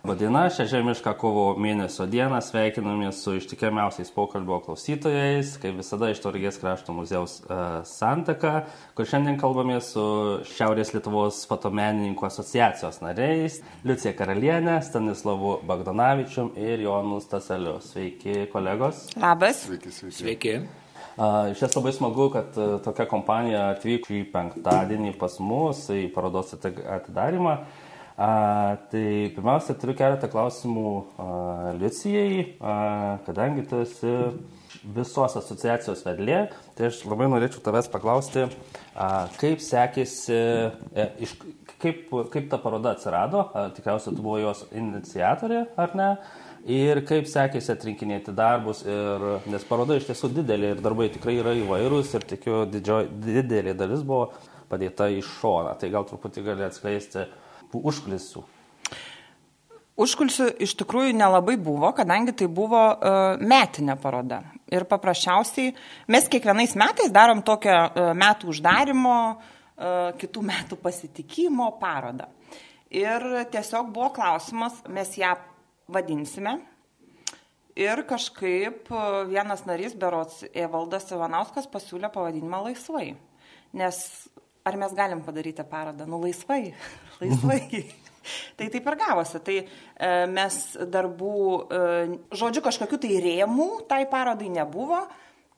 Labadiena, šią žiemišką kovo mėnesio dieną sveikinamės su ištikimiausiais pokalbio klausytojais, kaip visada iš Tauragės krašto muziejaus Santaka, kur šiandien kalbamės su Šiaurės Lietuvos fotomenininkų asociacijos nariais Liucija Karalienė, Stanislavu Bagdonavičium ir Jonu Staseliu. Sveiki, kolegos. Labas. Sveiki. Iš ties labai smagu, kad tokia kompanija atvyko šį penktadienį pas mus į parodos atidarymą. Tai pirmiausia, turiu keletą klausimų Liucijai, kadangi tu esi visos asociacijos vedlė, tai aš labai norėčiau tavęs paklausti, kaip sekėsi, kaip ta paroda atsirado, tikriausiai tu buvo jos iniciatorė, ar ne? Ir kaip sekėsi atrinkinėti darbus, nes paroda iš tiesų didelė ir darbai tikrai yra įvairūs ir tikiu didelė dalis buvo padėta iš šoną. Tai gal truputį gali atskleisti užkulisių. Užkulisių iš tikrųjų nelabai buvo, kadangi tai buvo metinė paroda. Ir paprasčiausiai mes kiekvienais metais darom tokią metų uždarimo, kitų metų pasitikimo parodą. Ir tiesiog buvo klausimas, mes ją vadinsime. Ir kažkaip vienas narys, berods Evaldas Ivanauskas, pasiūlė pavadinimą Laisvai. Nes ar mes galim padaryti parodą? Laisvai. Laisvai. Tai taip ir gavosi. Tai mes darbų, žodžiu, kažkokių tai rėmų tai parodai nebuvo.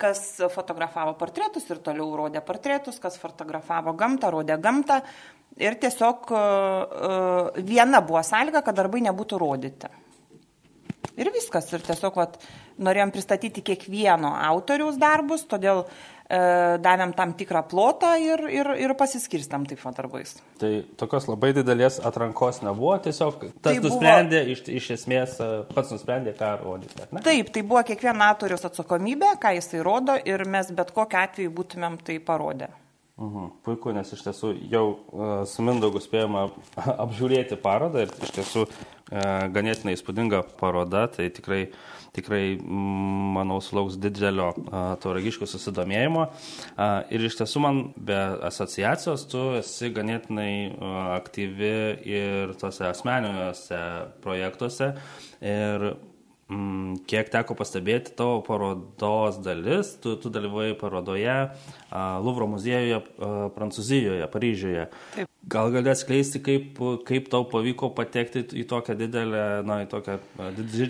Kas fotografavo portretus ir toliau rodė portretus, kas fotografavo gamtą, rodė gamtą. Ir tiesiog viena buvo sąlyga, kad darbai nebūtų rodyti. Ir viskas. Ir tiesiog norėjom pristatyti kiekvieno autoriaus darbus, todėl davėm tam tikrą plotą ir pasiskirstam taip darbais. Tai tokios labai didelės atrankos nebuvo, tiesiog tas nusprendė, iš esmės pats nusprendė, ką rodyti. Ne? Taip, tai buvo kiekvieno autoriaus atsakomybė, ką jisai rodo ir mes bet kokiu atveju būtumėm tai parodę. Puiku, nes iš tiesų jau su Mindaugu spėjome apžiūrėti parodą ir iš tiesų ganėtinai įspūdinga paroda, tai tikrai manau, sulauks didelio tauragiškų susidomėjimo. Ir iš tiesų man be asociacijos tu esi ganėtinai aktyvi ir tose asmeniniuose projektuose. Ir kiek teko pastebėti tavo parodos dalis, tu dalyvavai parodoje Luvro muziejuje Prancūzijoje, Paryžiuje. Taip. Gal gali atskleisti, kaip tau pavyko patekti į tokią didelę, į tokią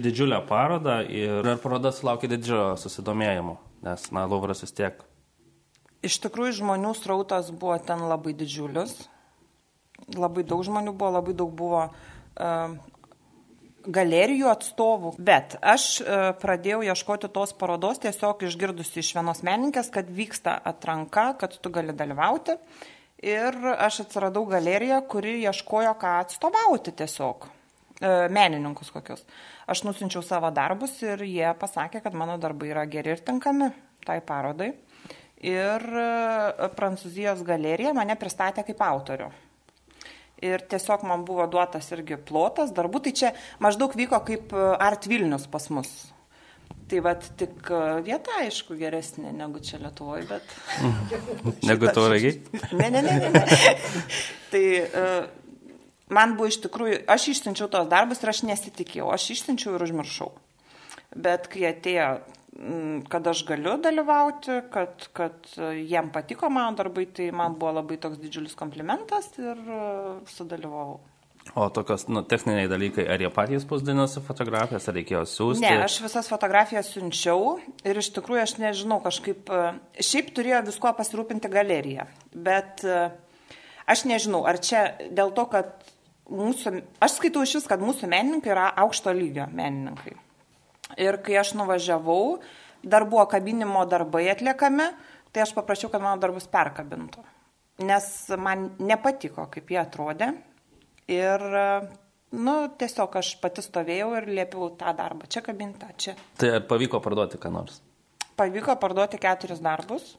didžiulę parodą ir ar paroda sulaukė didžio susidomėjimo, nes Luvras vis tiek. Iš tikrųjų, žmonių srautas buvo ten labai didžiulis. Labai daug žmonių buvo, labai daug buvo galerijų atstovų, bet aš pradėjau ieškoti tos parodos tiesiog išgirdusi iš vienos menininkės, kad vyksta atranka, kad tu gali dalyvauti ir aš atsiradau galeriją, kuri ieškojo ką atstovauti tiesiog, menininkus kokius. Aš nusinčiau savo darbus ir jie pasakė, kad mano darbai yra geri ir tinkami tai parodai ir Prancūzijos galerija mane pristatė kaip autorių. Ir tiesiog man buvo duotas irgi plotas darbų, tai čia maždaug vyko kaip Art Vilnius pas mus. Tai tik vieta, aišku, geresnė negu čia Lietuvoje, bet... Negu Tauragiai? Ne. Tai man buvo iš tikrųjų, aš išsiunčiau tos darbus ir aš nesitikėjau, aš išsiunčiau ir užmiršau. Bet kai atėjo, kad aš galiu dalyvauti, kad jiem patiko mano darbai, tai man buvo labai toks didžiulis komplimentas ir sudalyvavau. O tokios techniniai dalykai, ar jie patys spausdinosi fotografijas, ar reikėjo siųsti? Ne, aš visas fotografijas siunčiau ir iš tikrųjų aš nežinau, kažkaip, šiaip turėjo visko pasirūpinti galerija, bet aš nežinau, ar čia dėl to, kad aš skaitau iš vis, kad mūsų menininkai yra aukšto lygio menininkai. Ir kai aš nuvažiavau, dar buvo kabinimo darbai atliekami, tai aš paprašiau, kad mano darbus perkabintų. Nes man nepatiko, kaip jie atrodė. Ir, tiesiog aš pati stovėjau ir liepiau tą darbą. Čia kabinta, čia. Tai pavyko parduoti ką nors? Pavyko parduoti 4 darbus.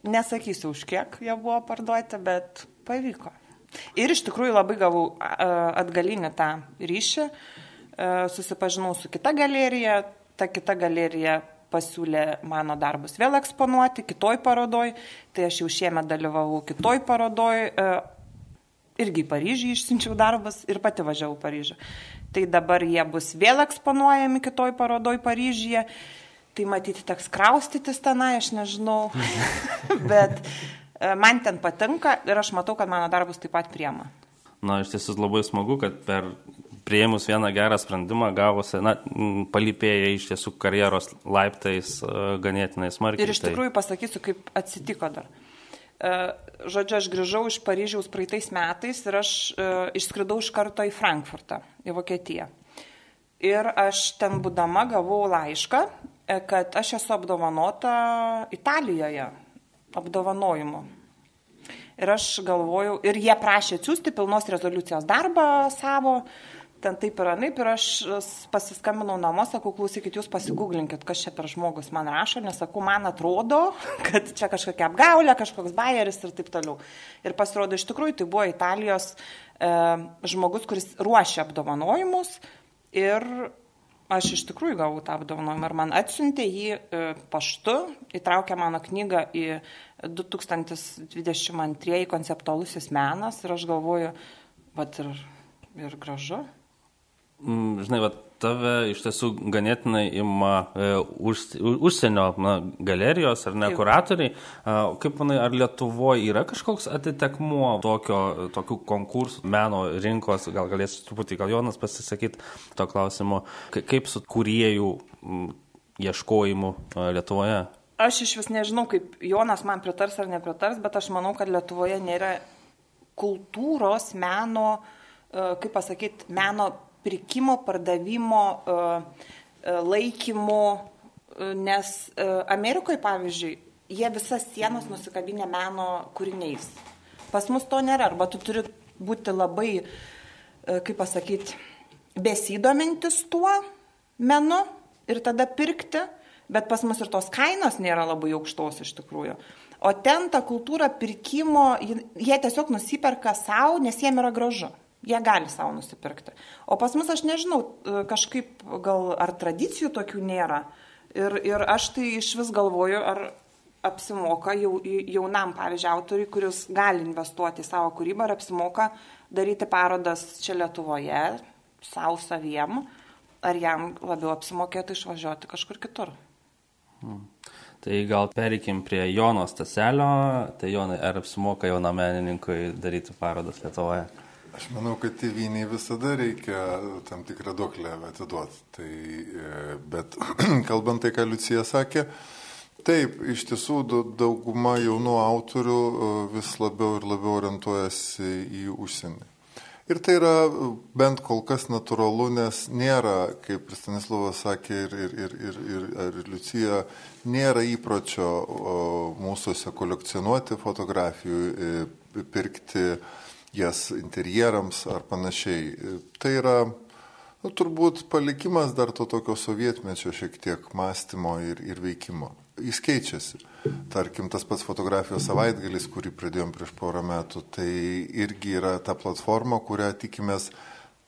Nesakysiu, už kiek jie buvo parduoti, bet pavyko. Ir iš tikrųjų labai gavau atgalinį tą ryšį. Susipažinau su kita galerija, ta kita galerija pasiūlė mano darbus vėl eksponuoti kitoj parodoj, tai aš jau šiemet dalyvavau kitoj parodoj irgi į Paryžių išsiunčiau darbus ir pati važiavau Paryžių. Tai dabar jie bus vėl eksponuojami kitoj parodoj Paryžyje. Tai matyti teks kraustytis tenai, aš nežinau, bet man ten patinka ir aš matau, kad mano darbus taip pat priema. Na, iš tiesų labai smagu, kad priėmus vieną gerą sprendimą gavosi, palypėję iš tiesų karjeros laiptais ganėtinai smarkiai. Ir iš tikrųjų pasakysiu, kaip atsitiko dar. Žodžiu, aš grįžau iš Paryžiaus praeitais metais ir aš išskridau iš karto į Frankfurtą, į Vokietiją. Ir aš ten būdama gavau laišką, kad aš esu apdovanota Italijoje apdovanojimu. Ir aš galvojau, ir jie prašė atsiųsti pilnos rezoliucijos darbą savo, ten taip ir anaip, ir aš pasiskambinau namo, sakau, klausykit, jūs pasigūglinkit, kas čia per žmogus man rašo, nes sakau, man atrodo, kad čia kažkokia apgaulė, kažkoks bajeris ir taip toliau. Ir pasirodo, iš tikrųjų, tai buvo Italijos žmogus, kuris ruošė apdovanojimus ir aš iš tikrųjų gavau tą apdovanojimą ir man atsiuntė jį paštu, įtraukė mano knygą į 2022 konceptualusis menas ir aš galvoju, vat ir gražu. Žinai, tave iš tiesų ganėtinai ima užsienio galerijos ar ne kuratoriai. Kaip manai, ar Lietuvoje yra kažkoks atitekmuo tokių konkursų, meno rinkos, gal galėsiu truputį, gal Jonas pasisakyti to klausimo, kaip su kūrėjų ieškojimu Lietuvoje? Aš iš vis nežinau, kaip Jonas man pritars ar nepritars, bet aš manau, kad Lietuvoje nėra kultūros, meno, kaip pasakyti, meno pirkimo, pardavimo, laikymo, nes Amerikoje, pavyzdžiui, jie visas sienas nusikabinę meno kūriniais. Pas mus to nėra, arba tu turi būti labai, kaip pasakyti, besidomintis tuo menu ir tada pirkti, bet pas mus ir tos kainos nėra labai aukštos iš tikrųjų. O ten ta kultūra pirkimo, jie tiesiog nusiperka savo, nes jiem yra gražu. Jie gali savo nusipirkti. O pas mus aš nežinau, kažkaip gal ar tradicijų tokių nėra. Ir aš tai iš vis galvoju, ar apsimoka jaunam, pavyzdžiui, autoriui, kuris gali investuoti į savo kūrybą, ar apsimoka daryti parodas čia Lietuvoje, savo saviem, ar jam labiau apsimokėtų išvažiuoti kažkur kitur. Tai gal pereikim prie Jono Staselio. Tai Jonai, ar apsimoka jaunam menininkui daryti parodas Lietuvoje? Aš manau, kad tėvynei visada reikia tam tikrą duoklę atiduoti. Bet kalbant tai, ką Liucija sakė, taip, iš tiesų dauguma jaunų autorių vis labiau ir labiau orientuojasi į užsienį. Ir tai yra bent kol kas natūralu, nes nėra, kaip Stanislavas sakė ir Liucija, nėra įpročio mūsųse kolekcionuoti fotografijų, pirkti jas interjerams ar panašiai. Tai yra turbūt palikimas dar to tokio sovietmečio šiek tiek mąstymo ir veikimo. Jis keičiasi. Tarkim, tas pats fotografijos savaitgalis, kurį pradėjom prieš porą metų, tai irgi yra ta platforma, kurią tikimės,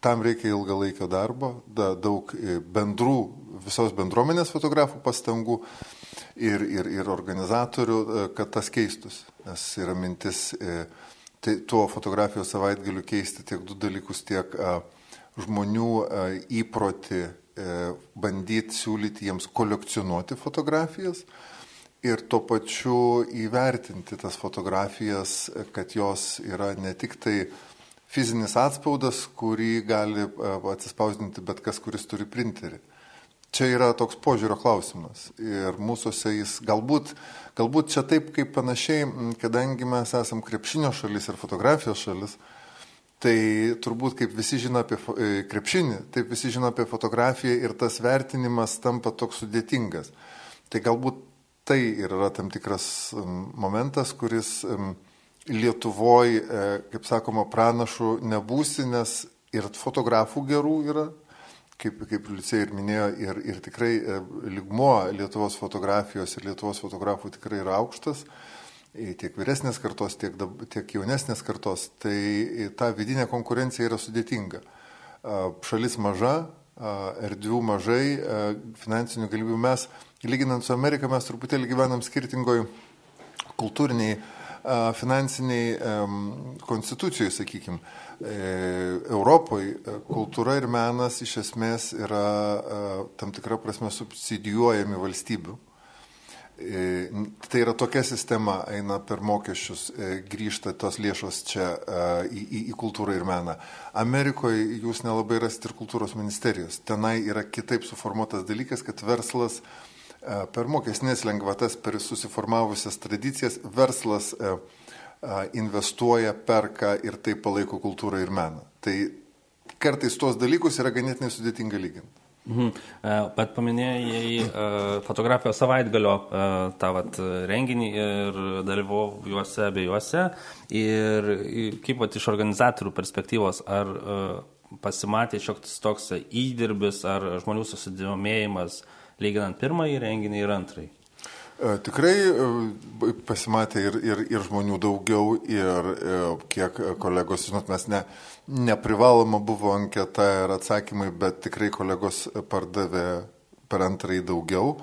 tam reikia ilgalaikio darbo, daug bendrų, visos bendruomenės fotografų pastangų ir organizatorių, kad tas keistųsi. Nes yra mintis tuo fotografijos savaitgaliu keisti tiek du dalykus, tiek žmonių įprotį bandyti siūlyti jiems kolekcionuoti fotografijas ir tuo pačiu įvertinti tas fotografijas, kad jos yra ne tik tai fizinis atspaudas, kurį gali atsispausdinti bet kas, kuris turi printerį. Čia yra toks požiūrio klausimas ir mūsųse jis galbūt čia taip kaip panašiai, kadangi mes esam krepšinio šalis ir fotografijos šalis, tai turbūt kaip visi žino apie krepšinį, taip visi žino apie fotografiją ir tas vertinimas tampa toks sudėtingas. Tai galbūt tai yra tam tikras momentas, kuris Lietuvoje, kaip sakoma, pranašų nebūsi, nes ir fotografų gerų yra, kaip Liucija ir minėjo, ir tikrai lygmuo Lietuvos fotografijos ir Lietuvos fotografų tikrai yra aukštas, tiek vyresnės kartos, tiek jaunesnės kartos, tai ta vidinė konkurencija yra sudėtinga. Šalis maža, erdvių mažai, finansinių galimybių mes, lyginant su Amerika, mes truputėlį gyvenam skirtingoj kultūriniai finansiniai konstitucijai, sakykime. Europoje kultūra ir menas iš esmės yra tam tikrą prasme subsidijuojami valstybių. Tai yra tokia sistema, eina per mokesčius, grįžta tos lėšos čia į kultūrą ir meną. Amerikoje jūs nelabai rasite ir kultūros ministerijos. Tenai yra kitaip suformuotas dalykas, kad verslas per mokestinės lengvatas, per susiformavusias tradicijas, verslas investuoja, perka ir taip palaiko kultūrą ir meną. Tai kartais tuos dalykus yra ganėtinai sudėtinga lyginti. Bet paminėjai fotografijos savaitgalio tą renginį ir dalyvau juose abiejuose. Ir kaip iš organizatorių perspektyvos, ar pasimatė šioks toks įdirbis, ar žmonių susidomėjimas lyginant pirmąjį renginį ir antrąjį? Tikrai pasimatė ir žmonių daugiau, ir kiek kolegos, žinot, mes neprivaloma buvo anketa ir atsakymai, bet tikrai kolegos pardavė per antrąjį daugiau.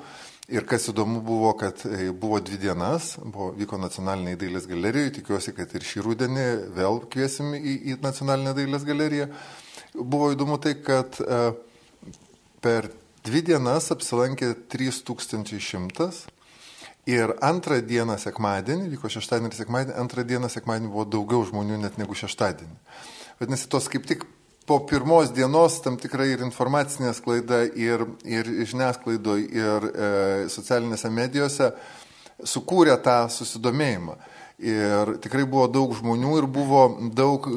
Ir kas įdomu buvo, kad buvo 2 dienas, vyko nacionaliniai dailės galerijoje, tikiuosi, kad ir šį rudenį vėl kviesim į nacionalinę dailės galeriją. Buvo įdomu tai, kad per 2 dienas apsilankė 3100. Ir antrą dieną sekmadienį, vyko šeštadienį ir sekmadienį, antrą dieną sekmadienį buvo daugiau žmonių net negu šeštadienį. Vadinasi, tos kaip tik po pirmos dienos tam tikrai ir informacinė sklaida, ir žiniasklaidoje, ir socialinėse medijose sukūrė tą susidomėjimą. Ir tikrai buvo daug žmonių ir buvo daug,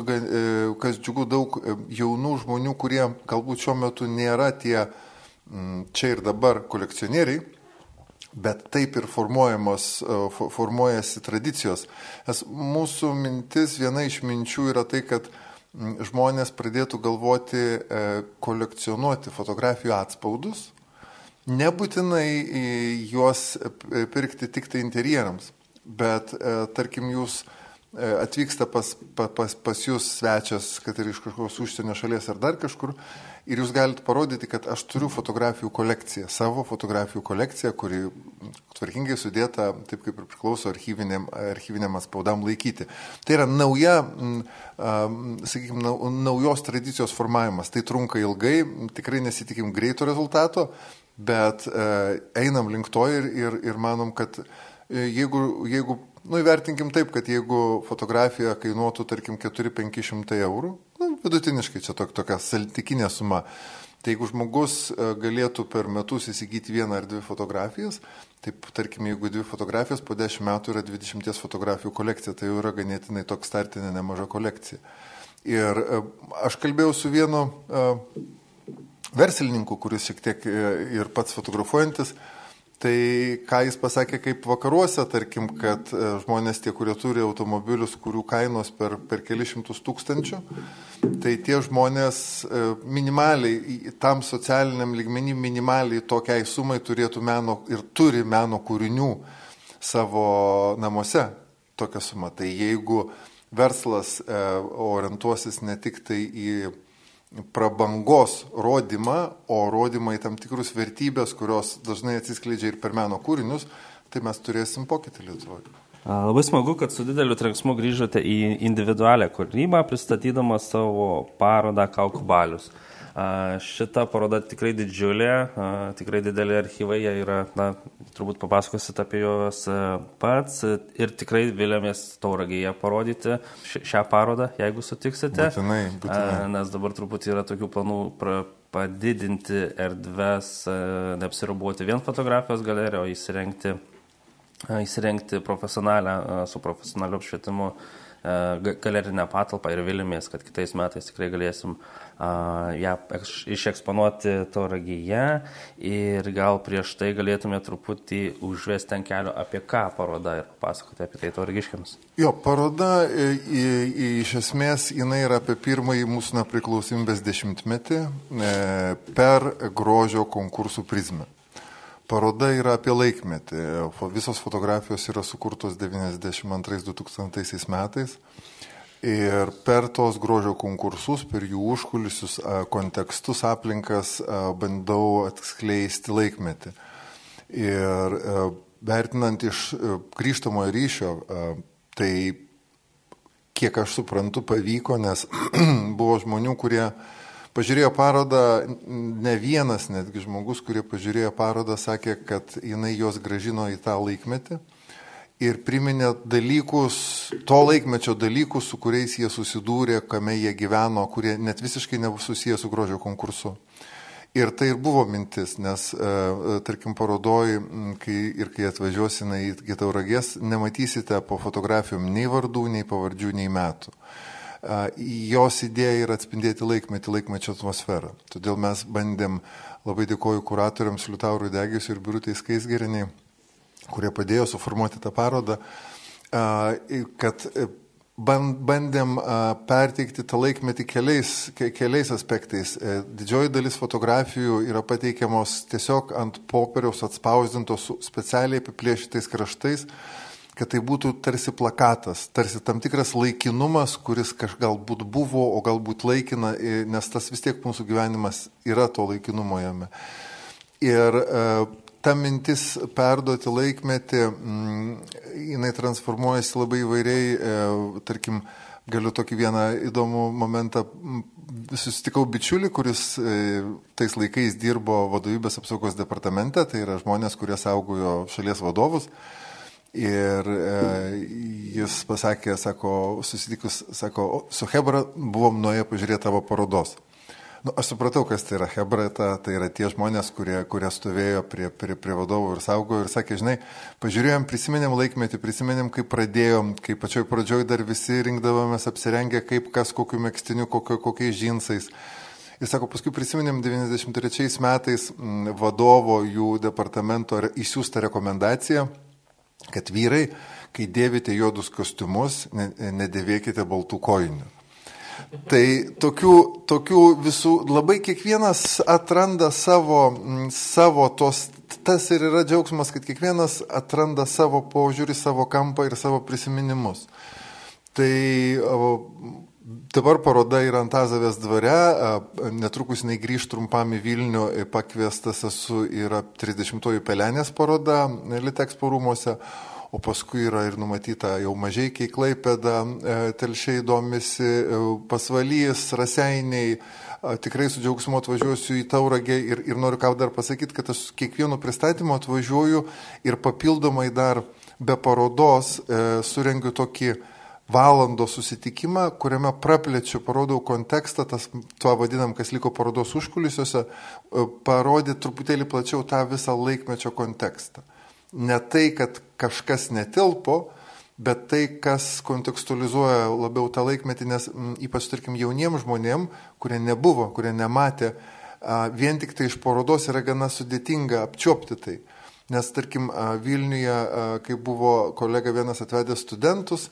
kas džiugu, daug jaunų žmonių, kurie galbūt šiuo metu nėra tie čia ir dabar kolekcionieriai, bet taip ir formuojasi tradicijos. Nes mūsų mintis, viena iš minčių yra tai, kad žmonės pradėtų galvoti kolekcionuoti fotografijų atspaudus, nebūtinai juos pirkti tik tai interjerams, bet tarkim jūs atvyksta pas jūs svečias, kad ir iš kažkokios užsienio šalies ar dar kažkur, ir jūs galite parodyti, kad aš turiu fotografijų kolekciją, savo fotografijų kolekciją, kuri tvarkingai sudėta, taip kaip ir priklauso archyviniam atspaudam laikyti. Tai yra nauja, sakykime, naujos tradicijos formavimas. Tai trunka ilgai, tikrai nesitikim greito rezultato, bet einam link to ir manom, kad jeigu įvertinkim taip, kad jeigu fotografija kainuotų, tarkim, 400-500 eurų, vidutiniškai čia tokia santykinė suma, tai jeigu žmogus galėtų per metus įsigyti 1 ar 2 fotografijas, taip, tarkim, jeigu 2 fotografijas po 10 metų yra 20 fotografijų kolekcija, tai jau yra ganėtinai toks startinė nemaža kolekcija. Ir aš kalbėjau su vienu verslininku, kuris šiek tiek ir pats fotografuojantis. Tai ką jis pasakė, kaip vakaruose, tarkim, kad žmonės tie, kurie turi automobilius, kurių kainos per kelius šimtus tūkstančių, tai tie žmonės minimaliai, tam socialiniam lygmenį minimaliai tokiai sumai turėtų meno ir turi meno kūrinių savo namuose tokią sumą. Tai jeigu verslas orientuosis ne tik tai į prabangos rodymą, o rodymą į tam tikrus vertybės, kurios dažnai atsiskleidžia ir per meno kūrinius, tai mes turėsim pokytį Lietuvoje. Labai smagu, kad su dideliu trenksmu grįžote į individualią kūrybą, pristatydama savo parodą Kaukių balius. Šita paroda tikrai didžiulė, tikrai dideli archyvai, jie yra, turbūt papasakosit apie juos pats ir tikrai vilėmės Tauragėje parodyti šią parodą, jeigu sutiksite. Būtinai. Nes dabar truputį yra tokių planų padidinti erdves, neapsiriboti vien fotografijos galeriją, o įsirengti su profesionaliu apšvietimu galerinę patalpą ir vilėmės, kad kitais metais tikrai galėsim ją išeksponuoti Tauragėje ir gal prieš tai galėtume truputį užvesti ant kelio apie ką paroda ir papasakoti apie tai tauragiškiams. Jo, paroda iš esmės jinai yra apie pirmąjį mūsų nepriklausomybės 10-metį per grožio konkursų prizmę. Paroda yra apie laikmetį. Visos fotografijos yra sukurtos 92-2000 metais. Ir per tos grožio konkursus, per jų užkulisius, kontekstus, aplinkas bandau atskleisti laikmetį. Ir vertinant iš grįžtamojo ryšio, Tai kiek aš suprantu pavyko, nes buvo žmonių, kurie pažiūrėjo parodą, ne vienas netgi žmogus, kurie pažiūrėjo parodą, sakė, kad jinai juos grąžino į tą laikmetį ir priminė dalykus, to laikmečio dalykus, su kuriais jie susidūrė, kame jie gyveno, kurie net visiškai nesusiję su grožio konkursu. Ir tai ir buvo mintis, nes, tarkim, parodoj, kai atvažiuosime į Tauragės, nematysite po fotografijom nei vardų, nei pavardžių, nei metų. Jos idėja yra atspindėti laikmečio atmosferą. Todėl mes bandėm, labai dėkoju kuratoriams Liutaurui Degiui ir Birutei Skaisgerienei, kurie padėjo suformuoti tą parodą, kad bandėm perteikti tą laikmetį keliais aspektais. Didžioji dalis fotografijų yra pateikiamos tiesiog ant popieriaus atspausdintos su specialiai apiplėšytais kraštais, kad tai būtų tarsi plakatas, tarsi tam tikras laikinumas, kuris galbūt buvo, o galbūt laikina, nes tas vis tiek mūsų gyvenimas yra to laikinumo jame. Ir ta mintis perduoti laikmetį, jinai transformuojasi labai įvairiai, tarkim, galiu tokį vieną įdomų momentą, susitikau bičiulį, kuris tais laikais dirbo vadovybės apsaugos departamente, tai yra žmonės, kurie saugojo šalies vadovus. Ir jis pasakė, susitikus, su Hebra buvom nuėję pažiūrėti tavo parodos. Aš supratau, kas tai yra Hebra, tai yra tie žmonės, kurie stovėjo prie vadovų ir saugojo ir sakė, žinai, pažiūrėjom, prisiminėm laikmetį, prisiminėm, kaip pradėjom, kaip pačioj pradžioj dar visi rinkdavomės apsirengę, kaip kas, kokiu megstiniu, kokiais džinsais. Ir sako, paskui prisiminėm 93 metais vadovo jų departamento įsiųstą rekomendaciją, kad vyrai, kai dėvite juodus kostiumus, nedėvėkite baltų kojinių. Tai tokių visų, labai kiekvienas atranda savo tos, tas ir yra džiaugsmas, kad kiekvienas atranda savo požiūrį, savo kampą ir savo prisiminimus. Tai dabar paroda yra Antazavės dvare, netrukus jinai grįž trumpam į Vilnių, pakviestas esu, yra 30-oji Pelenės paroda Litexpo rūmuose. O paskui yra ir numatyta jau Mažeikiai, Klaipėda, Telšiai domisi, Pasvalys, Raseiniai. Tikrai su džiaugsmu atvažiuosiu į Tauragę ir noriu ką dar pasakyti, kad aš kiekvienu pristatymu atvažiuoju ir papildomai dar be parodos surengiu tokį valandos susitikimą, kuriame praplečiu, parodau kontekstą, tuo vadinam, kas liko parodos užkulisiuose, parodyti truputėlį plačiau tą visą laikmečio kontekstą. Ne tai, kad kažkas netilpo, bet tai, kas kontekstualizuoja labiau tą laikmetį, nes ypač, tarkim, jauniem žmonėm, kurie nebuvo, kurie nematė, vien tik tai iš parodos yra gana sudėtinga apčiopti tai. Nes, tarkim, Vilniuje, kai buvo kolega vienas atvedęs studentus,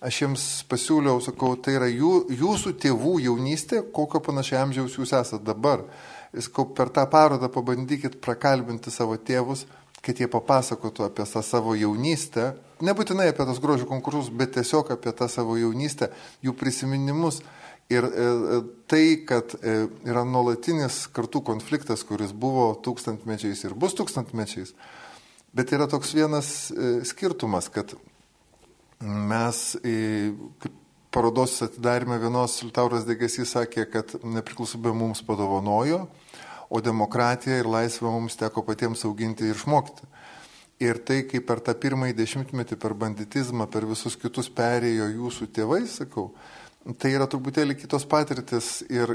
aš jiems pasiūliau, sakau, tai yra jūsų tėvų jaunystė, kokio panašiai amžiaus jūs esate dabar. Ir sakau, per tą parodą pabandykit prakalbinti savo tėvus, kad jie papasakotų apie tą savo jaunystę, nebūtinai apie tos grožio konkursus, bet tiesiog apie tą savo jaunystę, jų prisiminimus. Ir tai, kad yra nuolatinis kartų konfliktas, kuris buvo tūkstantmečiais ir bus tūkstantmečiais, bet yra toks vienas skirtumas, kad mes, kaip parodos atidarime vienos Liutauras Degėsys sakė, kad nepriklausomybė mums padovanojo, o demokratiją ir laisvę mums teko patiems auginti ir išmokti. Ir tai, kaip per tą pirmąjį dešimtmetį, per banditizmą, per visus kitus perėjo jūsų tėvai, sakau, tai yra truputėlį kitos patirtis ir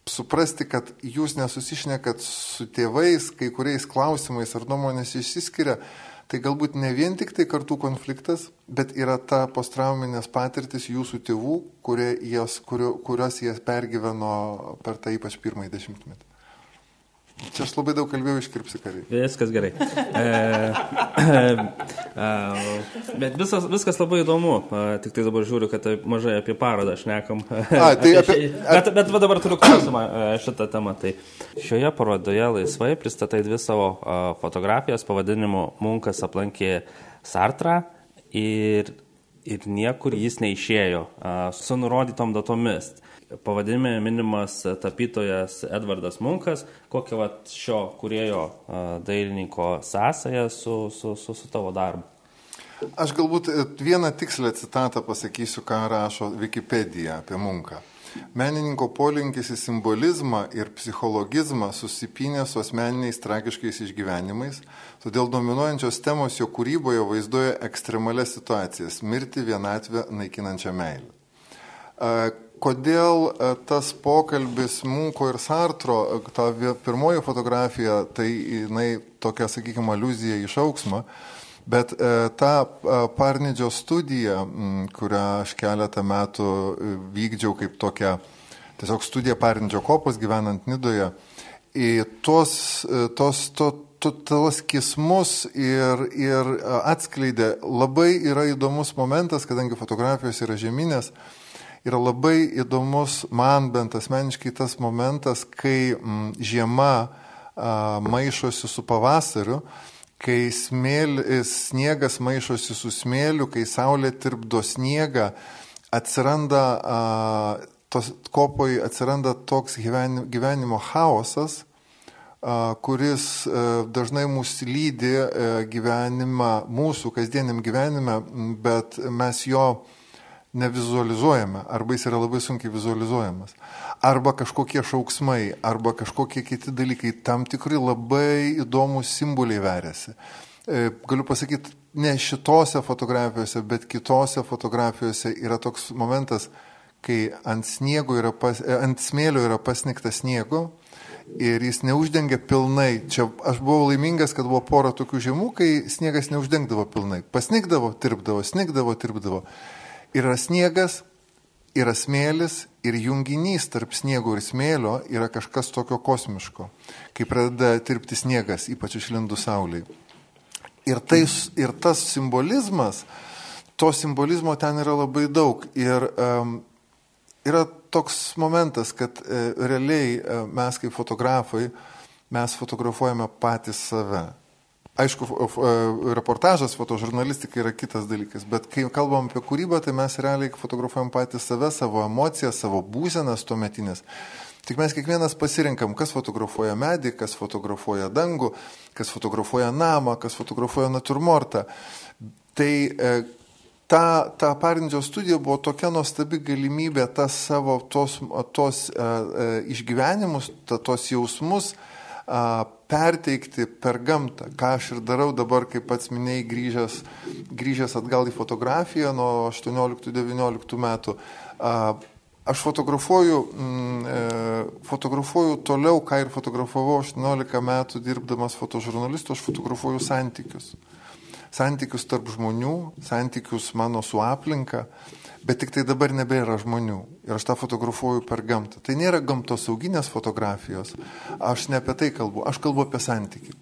suprasti, kad jūs nesusišnekat su tėvais, kai kuriais klausimais ar nuomonės išsiskiria, tai galbūt ne vien tik tai kartų konfliktas, bet yra ta posttrauminės patirtis jūsų tėvų, kurios jie pergyveno per tą ypač pirmąjį dešimtmetį. Čia aš labai daug kalbėjau, iškirpsi kariai. Viskas gerai. Bet viskas labai įdomu. Tik tai dabar žiūriu, kad mažai apie parodą šnekam. Bet dabar turiu klausimą šitą temą. Tai šioje parodoje laisvai pristatai dvi savo fotografijas pavadinimu Munkas aplankė Sartrą ir niekur jis neišėjo su nurodytom datomis. Pavadinime minimas tapytojas Edvardas Munkas. Kokia šio kūrėjo dailininko sąsaja su tavo darbu? Aš galbūt vieną tikslę citatą pasakysiu, ką rašo Wikipedija apie Munką. Menininko polinkis į simbolizmą ir psichologizmą susipynė su asmeniniais tragiškais išgyvenimais, todėl dominuojančios temos jo kūryboje vaizduoja ekstremalias situacijas – mirtį, vienatvę, naikinančią meilę. Kodėl tas pokalbis Munko ir Sartro, ta pirmoji fotografija, tai jinai tokia, sakykime, aliuzija į šauksmą, bet ta Parnidžio studija, kurią aš keletą metų vykdžiau kaip tokia, tiesiog studija Parnidžio kopos gyvenant Nidoje, tos kismus ir atskleidė. Labai yra įdomus momentas, kadangi fotografijos yra žeminės, yra labai įdomus man bent asmeniškai tas momentas, kai žiema maišosi su pavasariu, kai sniegas maišosi su smėliu, kai saulė tirpdo sniegą, kopoje atsiranda toks gyvenimo chaosas, kuris dažnai mūsų lydi gyvenimą, mūsų kasdieniam gyvenime, bet mes jo nevizualizuojame, arba jis yra labai sunkiai vizualizuojamas. Arba kažkokie šauksmai, arba kažkokie kiti dalykai, tam tikrai labai įdomus simboliai veriasi. Galiu pasakyti, ne šitose fotografijose, bet kitose fotografijose yra toks momentas, kai ant smėlio yra pasnigta sniego ir jis neuždengia pilnai. Čia aš buvau laimingas, kad buvo pora tokių žiemų, kai sniegas neuždengdavo pilnai. Pasnigdavo, tirpdavo, snigdavo, tirpdavo. Yra sniegas, yra smėlis ir junginys tarp sniego ir smėlio yra kažkas tokio kosmiško, kai pradeda tirpti sniegas, ypač išlindus saulei. Ir tas simbolizmas, to simbolizmo ten yra labai daug. Ir yra toks momentas, kad realiai mes kaip fotografai, mes fotografuojame patys save. Aišku, reportažas, fotožurnalistika yra kitas dalykas, bet kai kalbam apie kūrybą, tai mes realiai fotografuojam patys save, savo emocijas, savo būsenas tuometinės. Tik mes kiekvienas pasirinkam, kas fotografuoja medį, kas fotografuoja dangų, kas fotografuoja namą, kas fotografuoja natūrmortą. Tai ta Parnidžio studija buvo tokia nuostabi galimybė tos išgyvenimus, tos jausmus perteikti per gamtą, ką aš ir darau dabar, kaip pats minėjai, grįžęs atgal į fotografiją nuo 18-19 metų. Aš fotografuoju toliau, ką ir fotografavau 18 metų dirbdamas fotožurnalistu, aš fotografuoju santykius. Santykius tarp žmonių, santykius mano su aplinka, bet tik tai dabar nebėra žmonių. Ir aš tą fotografuoju per gamtą. Tai nėra gamtosauginės fotografijos. Aš ne apie tai kalbu, aš kalbu apie santykį.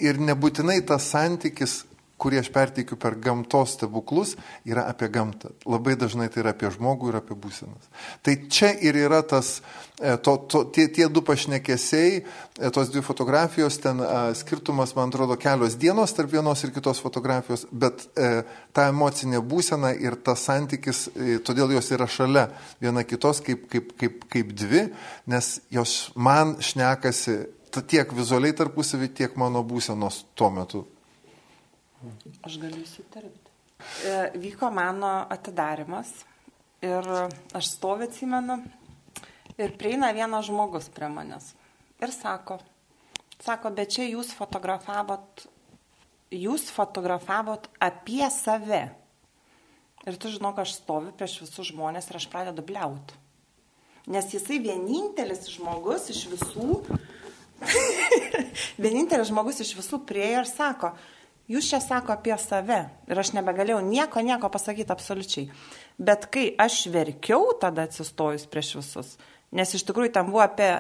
Ir nebūtinai tas santykis, kurį aš perteikiu per gamtos stebuklus, yra apie gamtą. Labai dažnai tai yra apie žmogų ir apie būsenas. Tai čia ir yra tie du pašnekesiai, tos dvi fotografijos, ten skirtumas, man atrodo, kelios dienos tarp vienos ir kitos fotografijos, bet ta emocinė būsena ir tas santykis, todėl jos yra šalia viena kitos kaip dvi, nes jos man šnekasi tiek vizualiai tarpusavį, tiek mano būsenos tuo metu. Aš galiu įsiterpti. Vyko mano atidarimas ir aš stoviu, atsimenu, ir prieina vienas žmogus prie manęs ir sako, bet čia jūs fotografavot apie save. Ir tu žinok, aš stoviu prieš visus žmonės ir aš pradedu bliauti. Nes jisai vienintelis žmogus iš visų priejo ir sako, jūs čia sako apie save ir aš nebegalėjau nieko pasakyti absoliučiai. Bet kai aš verkiau tada atsistojus prieš visus, nes iš tikrųjų tam buvo apie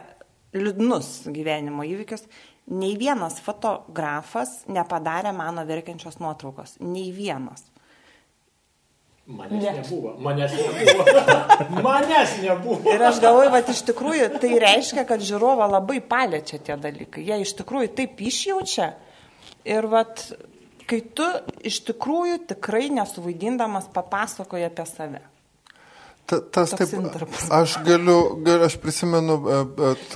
liūdnus gyvenimo įvykius, nei vienas fotografas nepadarė mano verkiančios nuotraukos. Nei vienas. Manęs nebuvo. Ir aš galvoju, kad iš tikrųjų tai reiškia, kad žiūrovą labai paliečia tie dalykai. Jie iš tikrųjų taip išjaučia ir kai tu iš tikrųjų tikrai nesuvaidindamas papasakoji apie save. Tas taip, aš prisimenu,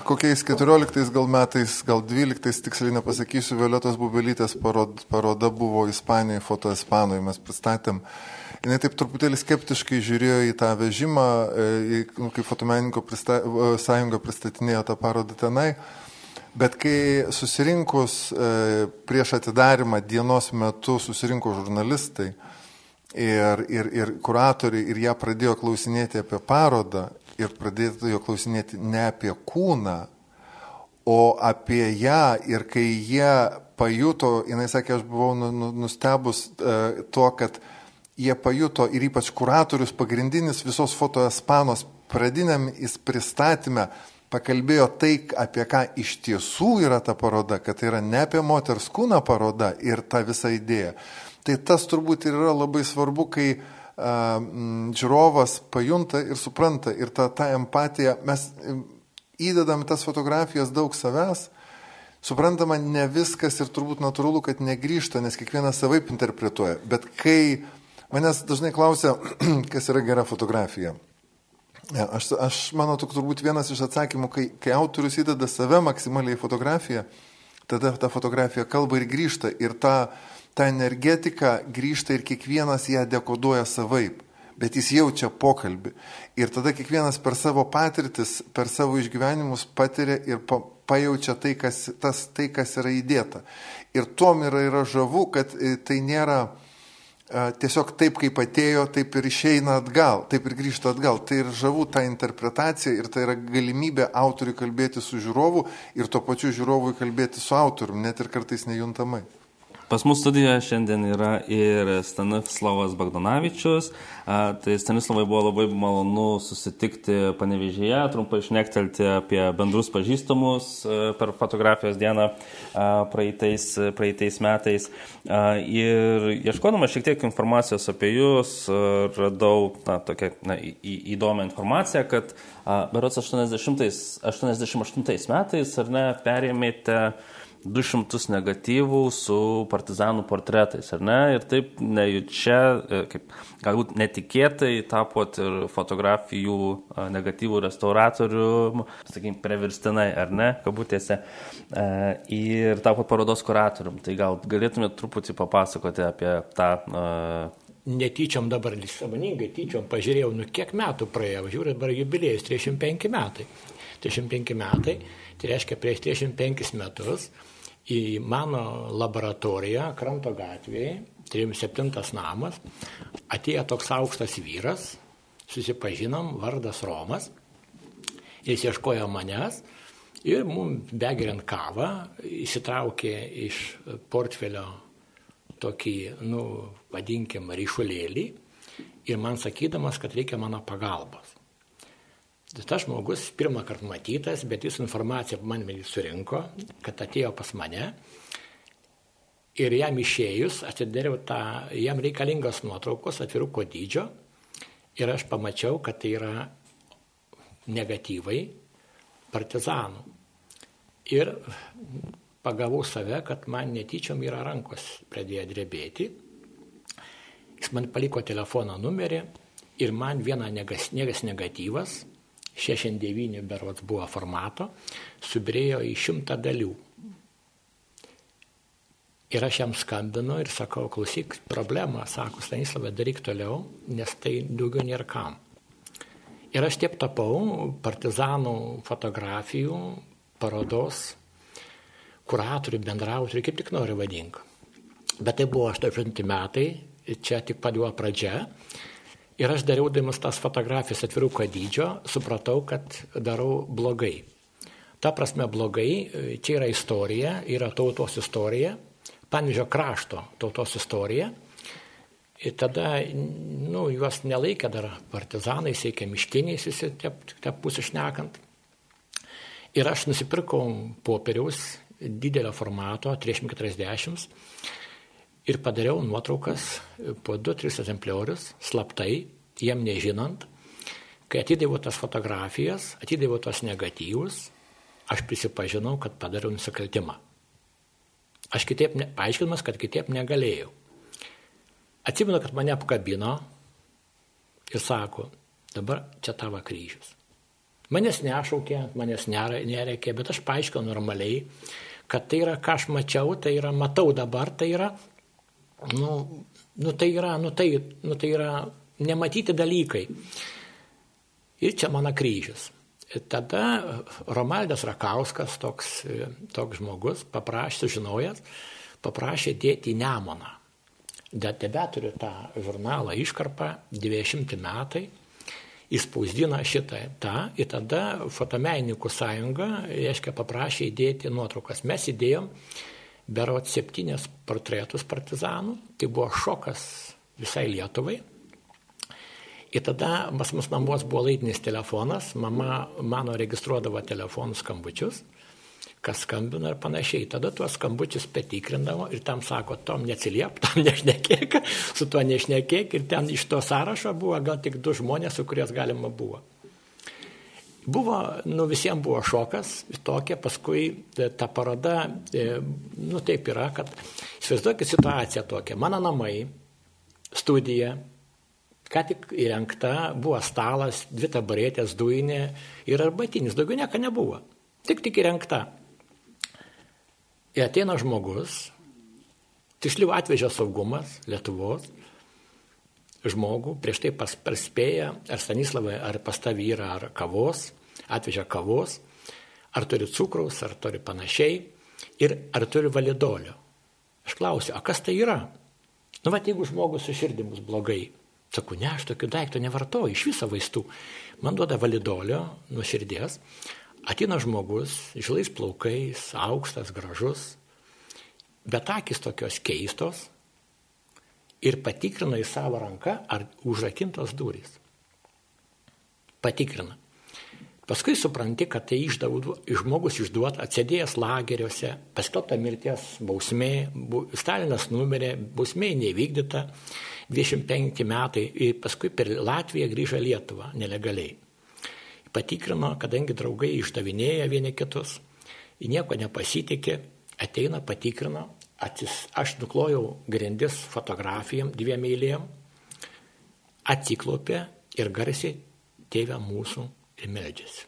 kokiais 14 gal metais, gal 12, tiksliai nepasakysiu, Violetos Bubelytės paroda buvo Ispanijoje, Foto Ispanoje, mes pristatėm. Jis taip truputėlį skeptiškai žiūrėjo į tą vežimą, kai fotomenininko sąjunga pristatinėjo tą parodą tenai. Bet kai susirinkus prieš atidarimą dienos metu susirinko žurnalistai ir kuratoriai ir jie pradėjo klausinėti apie parodą ir pradėjo klausinėti ne apie kūną, o apie ją, ir kai jie pajuto, jinai sakė, aš buvau nustebus tuo, kad jie pajuto ir ypač kuratorius pagrindinis visos Foto Ispanos pradiniam pristatyme pakalbėjo tai, apie ką iš tiesų yra ta paroda, kad tai yra ne apie moters kūną paroda ir ta visa idėja. Tai tas turbūt ir yra labai svarbu, kai žiūrovas pajunta ir supranta ir tą empatiją, mes įdedam tas fotografijas daug savęs, suprantama, ne viskas ir turbūt natūralu, kad negrįžta, nes kiekvienas savaip interpretuoja. Bet kai manęs dažnai klausia, kas yra gera fotografija, aš manau, turbūt vienas iš atsakymų, kai autorius įdeda save maksimaliai į fotografiją, tada ta fotografija kalba ir grįžta, ir ta energetika grįžta ir kiekvienas ją dekoduoja savaip, bet jis jaučia pokalbį. Ir tada kiekvienas per savo patirtis, per savo išgyvenimus patiria ir pajaučia tai, kas yra įdėta. Ir tuom yra žavu, kad tai nėra tiesiog taip, kaip atėjo, taip ir išeina atgal, taip ir grįžta atgal. Tai ir žavu ta interpretacija ir tai yra galimybė autoriui kalbėti su žiūrovu ir tuo pačiu žiūrovui kalbėti su autorium, net ir kartais nejuntamai. Pas mūsų studijoje šiandien yra ir Stanislavas Bagdonavičius. Tai Stanislavai buvo labai malonu susitikti Panevėžyje, trumpai šnektelti apie bendrus pažįstamus per fotografijos dieną praeitais metais. Ir ieškodama šiek tiek informacijos apie jūs, radau tokią įdomią informaciją, kad berods 88 metais, ar ne, perėmėte 200 negatyvų su partizanų portretais, ar ne? Ir taip nejučia, kaip galbūt netikėtai tapot ir fotografijų negatyvų restauratorium, sakykime, preverstinai, ar ne, kabutėse, ir tapot parodos kuratorium. Tai gal galėtumėte truputį papasakoti apie tą... Netyčiom dabar, sąmoningai tyčiom pažiūrėjau, kiek metų praėjo, žiūrėjau, dabar jubiliejus 35 metai. 35 metai, tai reiškia prieš 35 metus į mano laboratoriją Kranto gatvėje, 37 namas, atėjo toks aukštas vyras, susipažinom, vardas Romas, jis ieškojo manęs ir mums begeriant kavą įsitraukė iš portfelio tokį, vadinkim, ryšulėlį ir man sakydamas, kad reikia mano pagalbos. Tas žmogus pirmą kartą matytas, bet jis informaciją man surinko, kad atėjo pas mane ir jam išėjus, atidariau jam reikalingas nuotraukos atviruko dydžio ir aš pamačiau, kad tai yra negatyvai partizanų. Ir pagavau save, kad man netyčiom yra rankos pradėjo drebėti. Jis man paliko telefono numerį ir man vienas negatyvas, 69 berods buvo formato, subirėjo į 100 dalių. Ir aš jam skambinu ir sakau, klausyk, problema, sako, Stanislavai, daryk toliau, nes tai daugiau nėra kam. Ir aš taip tapau partizanų fotografijų, parodos, kuratorių, bendrautorių, kaip tik noriu vadink. Bet tai buvo 80 metai, čia tik padėjo pradžia. Ir aš dariaudamas tas fotografijas atviruko dydžio, supratau, kad darau blogai. Ta prasme blogai, čia yra istorija, yra tautos istorija, Panevėžio krašto tautos istorija. Ir tada, juos nelaikė dar partizanai, siekia miškiniais, visi taip pusišnekant. Ir aš nusipirkau popieriaus didelio formato, 340, ir padariau nuotraukas po 2-3 egzempliorius, slaptai, jiem nežinant. Kai atidaviau tas fotografijas, atidaviau tos negatyvus, aš prisipažinau, kad padariau nusikaltimą. Aš kitaip, paaiškinamas, kad kitaip negalėjau. Atsimenu, kad mane apkabino ir sako, dabar čia tavo kryžius. Manęs nešaukė, manęs nereikė, bet aš paaiškiau normaliai, kad tai yra, ką aš mačiau, tai yra, matau dabar, tai yra, tai yra nematyti dalykai. Ir čia mano kryžius. Ir tada Romaldas Rakauskas, toks žmogus, paprašė dėti į Nemuną. Tebeturiu tą žurnalą Iškarpa, 90 metai, įspausdino šitą. Ir tada Fotomenininkų sąjunga, paprašė įdėti nuotraukas. Mes įdėjom berods 7 portretus partizanų. Tai buvo šokas visai Lietuvai. Ir tada pas mus namuos buvo laidinis telefonas, mama mano registruodavo telefonų skambučius, kas skambino ir panašiai. Tada tuos skambučius patikrindavo ir tam sako, tom neatsiliep, tam nešnekėk, su tuo nešnekėk. Ir ten iš to sąrašo buvo gal tik 2 žmonės, su kuriais galima buvo. Visiems buvo šokas, tokia, paskui ta paroda, taip yra, kad įsivaizduokit situaciją tokią. Mano namai, studija, ką tik įrengta, buvo stalas, 2 taburetės, dujinė ir arbatinis, daugiau nieko nebuvo. Tik įrengta. Ir ateina žmogus, tiksliau atvežė saugumas Lietuvos, žmogų, prieš tai perspėja, ar Stanislavai, ar pas tavį yra, ar kavos, atvežė kavos, ar turi cukraus, ar turi panašiai, ir ar turi validolio. Aš klausiu, kas tai yra? Jeigu žmogus su širdimus blogai, sakau, ne, aš tokių daiktų nevartoju, iš viso vaistų. Man duoda validolio nuo širdies, ateina žmogus, žilais plaukais, aukštas, gražus, bet akis tokios keistos ir patikrina į savo ranką, ar užrakintos durys. Patikrina. Paskui supranti, kad tai žmogus išduot, atsėdėjęs lageriuose, paskelbta mirties bausmė, Stalinas numirė, bausmė nevykdyta, 25 metai ir paskui per Latviją grįžo Lietuvą nelegaliai. Patikrino, kadangi draugai išdavinėja vieni kitus, į nieko nepasitikė, ateina, patikrino, aš nuklojau grindis fotografijom 2 eilėm, atsiklaupė ir garsiai tėve mūsų ir meldžiasi.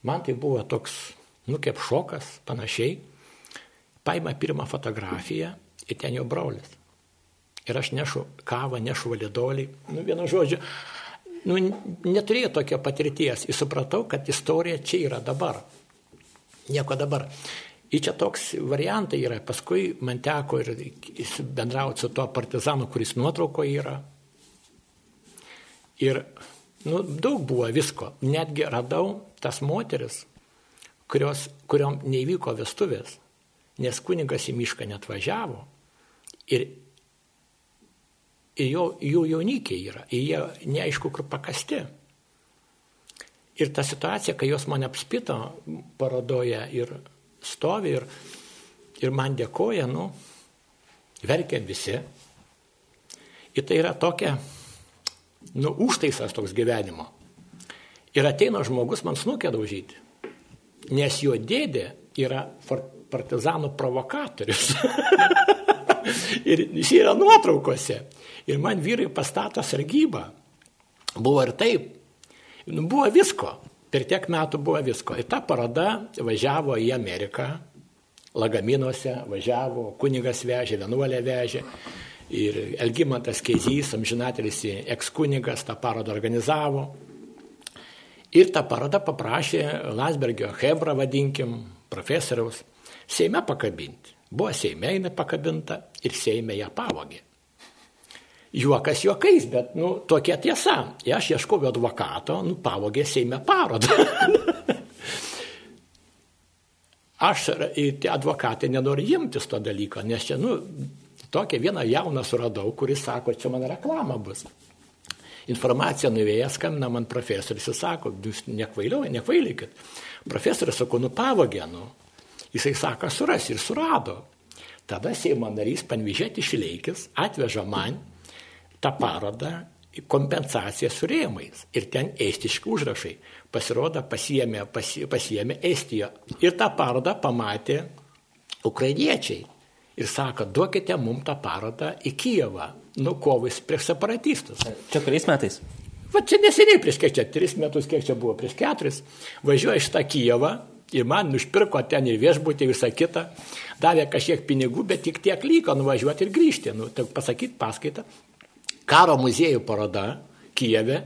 Man tai buvo toks, kaip šokas, panašiai, paima pirmą fotografiją ir ten jo braulis. Ir aš nešu kavą, nešu validolį, vienu žodžiu, neturėjau tokio patirties. Ir supratau, kad istorija čia yra dabar. Nieko dabar. Ir čia toks variantai yra. Paskui man teko ir bendrauti su tuo partizanu, kuris nuotrauko yra. Ir daug buvo visko. Netgi radau tas moteris, kuriom neįvyko vestuvės, nes kunigas į mišką netvažiavo. Ir jų jaunikiai yra, ir jie neaišku, kur pakasti. Ir ta situacija, kai jos mane apspito parodoje ir stovi ir man dėkoja, verkia visi. Ir tai yra tokia, užtaisas toks gyvenimo. Ir ateina žmogus man snukę daužyti, nes jo dėdė yra partizanų provokatorius. Ir jis yra nuotraukose. Ir man vyrai pastato sargybą. Buvo ir taip. Buvo visko. Per tiek metų buvo visko. Ir ta paroda važiavo į Ameriką. Lagaminuose važiavo, kunigas vežė, vienuolė vežė. Ir Elgimantas Kezys, amžinatelis ekskunigas, tą parodą organizavo. Ir tą parodą paprašė Landsbergio Hebra, vadinkim, profesoriaus, Seime pakabinti. Buvo Seime jinai pakabinta ir Seime ją pavogė. Juokas juokais, bet tokia tiesa. Aš ieškojau advokato, pavogė Seime parodą. Aš advokatai nenori imtis to dalyko, nes čia, tokią vieną jauną suradau, kuris sako, čia man reklama bus. Informacija nuvėję, skambina man profesorius, jis sako, jūs nekvailikit. Profesorius sako, pavogė, Jisai sako, suras ir surado. Tada Seimo narys Panvyžėtis Šileikis atveža man tą parodą kompensaciją su rėmais. Ir ten estiški užrašai. Pasirodo, pasiėmė Estiją. Ir tą parodą pamatė ukrainiečiai. Ir sako, duokite mums tą parodą į Kijevą, kovais prieš separatistus. Čia kuriais metais? Va čia neseniai prieš kiek čia, 3 metus, kiek čia buvo, prieš 4, važiuoju iš tą Kijevą ir man užpirko ten ir viešbutį, visą kitą, davė kažkiek pinigų, bet tik tiek liko nuvažiuoti ir grįžti. Nu, tai pasakyti paskaitą. Karo muziejų paroda Kijeve.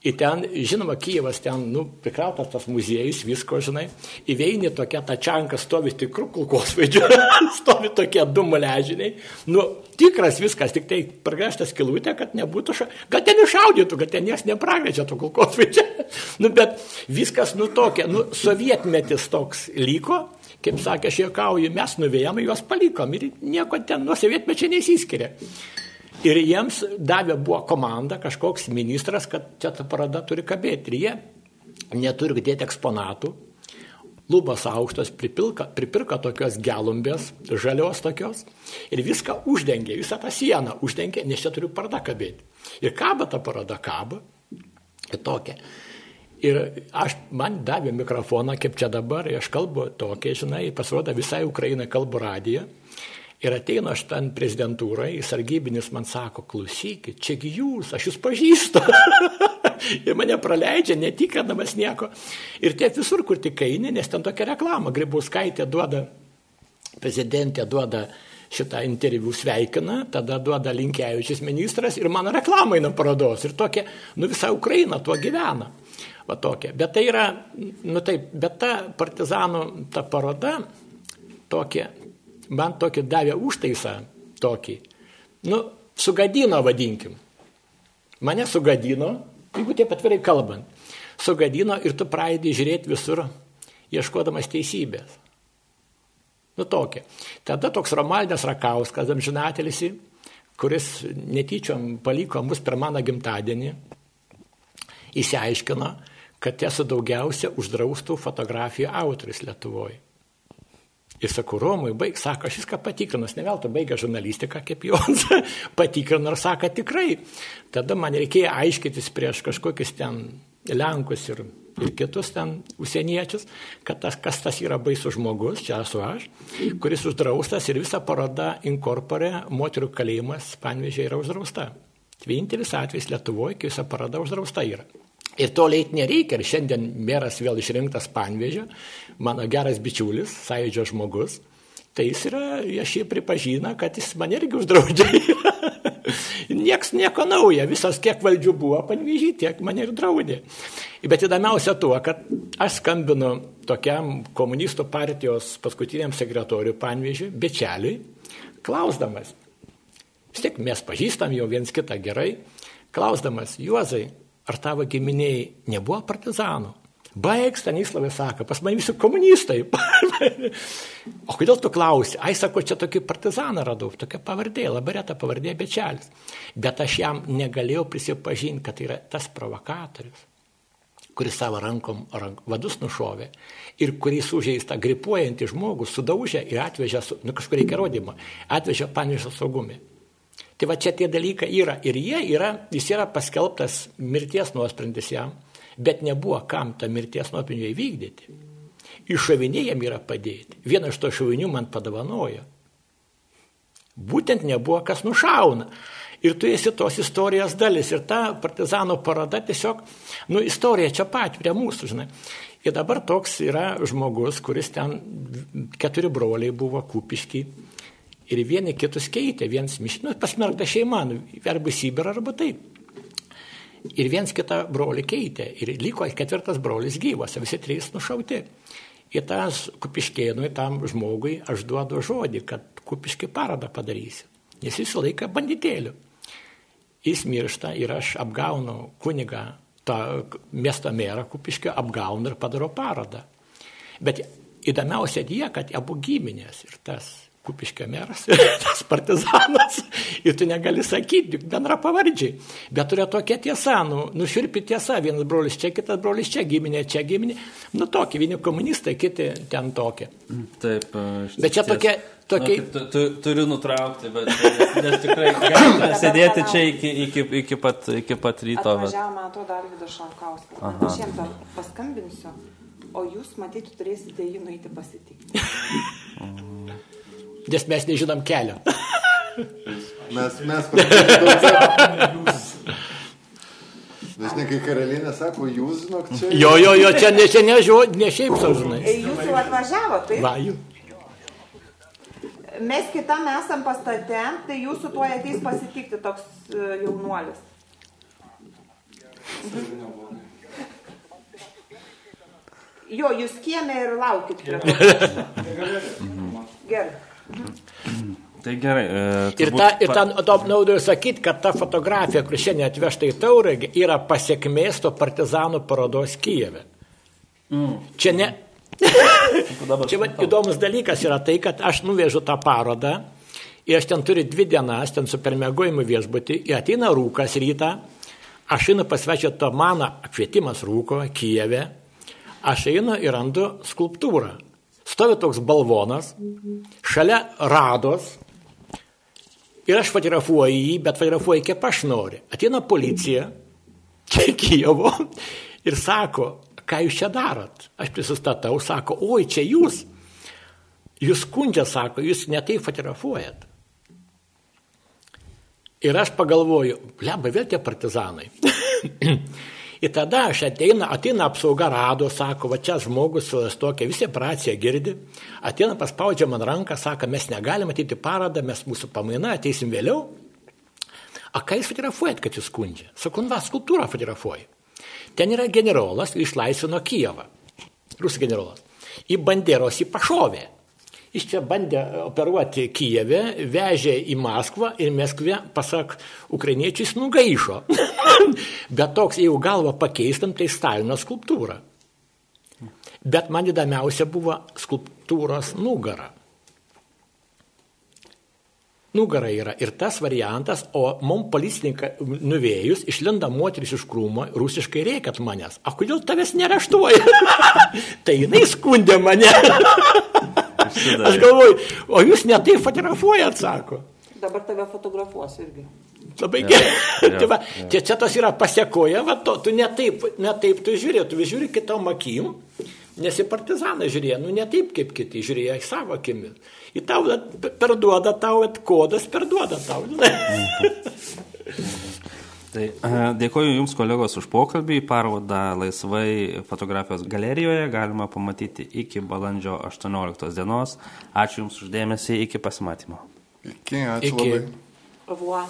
Ir ten, žinoma, Kijevas ten, prikrautas tas muziejus, visko, žinai, įveini tokia tačianka, stovi tikrų kulkosvaidžių, stovi tokie 2 muležiniai, tikras viskas, tik tai pragręžtas kilutė, kad nebūtų, gal ten išaudytų, kad ten nieks nepragręžia to kulkosvaidžio, bet viskas, tokia, sovietmetis toks liko, kaip sakė, aš juokauju, mes nuvėjom, juos palikom ir nieko ten nuo sovietmečio neįsiskiria. Ir jiems buvo komanda, kažkoks ministras, kad čia ta paroda turi kabėti. Ir jie neturi dėti eksponatų, lubos aukštos, pripirka tokios gelumbės, žalios tokios, ir viską uždengė, visą tą sieną uždengė, nes čia turi paroda kabėti. Ir kaba ta paroda, ir tokia. Ir man davė mikrofoną, kaip čia dabar, aš kalbu tokia, žinai, pasirodo visai Ukrainai kalbu radiją. Ir ateinu aš ten prezidentūrai, sargybinis man sako, klausykit, čiagi jūs, aš jūs pažįstu. Ir mane praleidžia, netikrindamas nieko. Ir taip visur, kur tik eini, nes ten tokia reklama. Grybauskaitė prezidentė duoda šitą interviu sveikina, tada duoda Linkevičius ministras ir mano reklamą eina parodos. Ir tokia, visa Ukraina tuo gyvena. Va tokia. Bet tai yra, bet ta partizanų, ta paroda tokia, man tokį davė užtaisą tokį, sugadino, vadinkim. Mane sugadino, jeigu taip atvirai kalbant, sugadino ir tu pradedi žiūrėti visur, ieškodamas teisybės. Tokia. Tada toks Romualdas Rakauskas, amžinatelis, kuris netyčiom paliko mus per mano gimtadienį, išsiaiškino, kad esu daugiausia uždraustų fotografijų autoris Lietuvoje. Ir sakau, Romui, sako, aš viską patikrinus, ne veltui baigė žurnalistiką, kaip Jonas, patikrinu ir sako, tikrai. Tada man reikėjo aiškytis prieš kažkokius ten Lenkus ir kitus ten užsieniečius, kad kas tas yra baisus žmogus, čia esu aš, kuris uždraustas ir visa paroda inkorporė moterų kalėjimas Panevėžyje yra uždrausta. Vienintelis atvejis Lietuvoje, kai visa paroda uždrausta yra. Ir to leit nereikia. Ir šiandien meras vėl išrinktas Panevėžio, mano geras bičiulis, Sąjūdžio žmogus. Tai jis yra, aš jį pripažina, kad jis man irgi uždraudžia. Nieks nieko nauja. Visos kiek valdžių buvo Panevėžy, tiek mane ir draudė. Bet įdomiausia tuo, kad aš skambinu tokiam komunistų partijos paskutiniam sekretoriui Panevėžiui, Bečeliui, klausdamas. Vis tiek mes pažįstam jau viens kitą gerai. Klausdamas, Juozai, ar tavo giminiai nebuvo partizanų? Baig, Stanislavai sako, pas mane visi komunistai. O kodėl tu klausi? Ai, sako, čia tokį partizaną radau, tokia pavardė, labai reta pavardė Bečelis. Bet aš jam negalėjau prisipažinti, kad tai yra tas provokatorius, kuris savo rankom vadus nušovė ir kurį sužeistą gripuojantį žmogų sudaužė ir atvežė, kažkur reikia rodymą, atvežė Panevėžio saugumį. Tai va čia tie dalykai yra. Ir jis yra paskelbtas mirties nuosprendis jam, bet nebuvo kam tą mirties nuosprendį įvykdyti. Iššoviniai jam yra padėti. Vieną iš to šovinių man padovanojo. Būtent nebuvo kas nušauna. Ir tu esi tos istorijos dalis. Ir ta partizanų paroda tiesiog, istorija čia pat prie mūsų, žinai. Ir dabar toks yra žmogus, kuris ten 4 broliai buvo Kupiškiai. Ir vieni kitus keitė, pasmerkta šeima, arba Sibirą, arba taip. Ir viens kitą brolį keitė. Ir liko 4 brolis gyvas, visi 3 nušauti. Ir tas Kupiškėnui, tam žmogui, aš duodu žodį, kad Kupiškį parodą padarysiu. Nes visą laiką banditėliu. Jis miršta ir aš apgaunu kunigą, tą miesto merą Kupiškio, apgaunu ir padarau parodą. Bet įdomiausia die, kad abu giminės ir tas Kupiškio meras, tas partizanas, ir tu negali sakyti, bendra pavardžiai. Bet turėjo tokia tiesa, nuširpi tiesa, vienas brolis čia, kitas brolis čia, giminė, tokie, vieni komunistai, kiti ten tokie. Taip. Bet čia tokie... Turiu nutraukti, bet nes tikrai galime sėdėti čia iki pat ryto. Atvažiavo, man atrodo, Arvydas Šalkauskas. Aš jiems paskambinsiu, o jūs, matyti, turėsite jį nueiti pasitikti. Nes mes nežinom kelio. Mes technikai karalienė sako, jūs, žinok, čia... Jo, čia ne šiaip sau, žinai. Jūs jau atvažiavo, taip? Va, jų. Mes kitam esam pastate, tai jūsų tuo ateis pasitikti toks jaunuolis. Jo, jūs kieme ir laukit prie to. Gerai. Tai gerai. Ir tą naudoju sakyti, kad ta fotografija, kur šiandien atvežta į Tauragę, yra pasiekmės to partizanų parodos Kijeve. Čia ne... Čia įdomus dalykas yra tai, kad aš nuvežu tą parodą ir aš ten turiu 2 dienas, ten su permiegojimu viešbutį, ir ateina rūkas rytą, aš einu pasvečioti to mano apšvietimas rūko Kijeve, aš einu ir randu skulptūrą. Stovi toks balvonas, šalia rados, ir aš fotografuoju jį, bet fotografuoju kaip aš noriu. Ateina policija, Kijevo, ir sako, ką jūs čia darot? Aš prisistatau, sako, oi, čia jūs. Jūs skundžia, sako, jūs ne taip fotografuojat. Ir aš pagalvoju, bleba, vėl tie partizanai. Ir tada aš ateina apsauga rado, sako, va čia žmogus tokia, visi operaciją girdi, ateina paspaudžia man ranką, sako, mes negalim ateiti paradą, mes mūsų pamaina, ateisim vėliau. A ką jūs fotografuojat, kad jūs skundžia? Sako, va, skulptūrą fotografuoju. Ten yra generolas, išlaisvino Kijevą, rusų generolas. Į banderos į pašovę. Jis čia bandė operuoti Kijeve, vežė į Maskvą ir Maskvė, pasak ukrainiečių, jis nugaišo. Bet toks, jeigu galvą pakeistam, tai Stalino skulptūra. Bet man įdomiausia buvo skulptūros nugara. Nugara yra ir tas variantas, o mum policininką nuvėjus, išlinda moteris iš krūmo, rusiškai rėkat manęs. A kodėl tavęs nereštuoja? Tai jinai skundė mane. Aš galvoju, o jūs ne taip fotografuojat, sako. Dabar tave fotografuos irgi. Labai gerai. Čia tas yra pasiekoja, va to, tu ne taip tu žiūrė, tu žiūri kitom akim, nes į partizaną žiūrėjo, nu ne taip kaip kiti žiūrėjo, į savo akimis. Į tau perduoda tau, kodas perduoda tau. Tai dėkoju Jums, kolegos, už pokalbį. Parodą Laisvai fotografijos galerijoje galima pamatyti iki balandžio 18 dienos. Ačiū Jums už dėmesį, iki pasimatymo. Ačiū labai. Au revoir.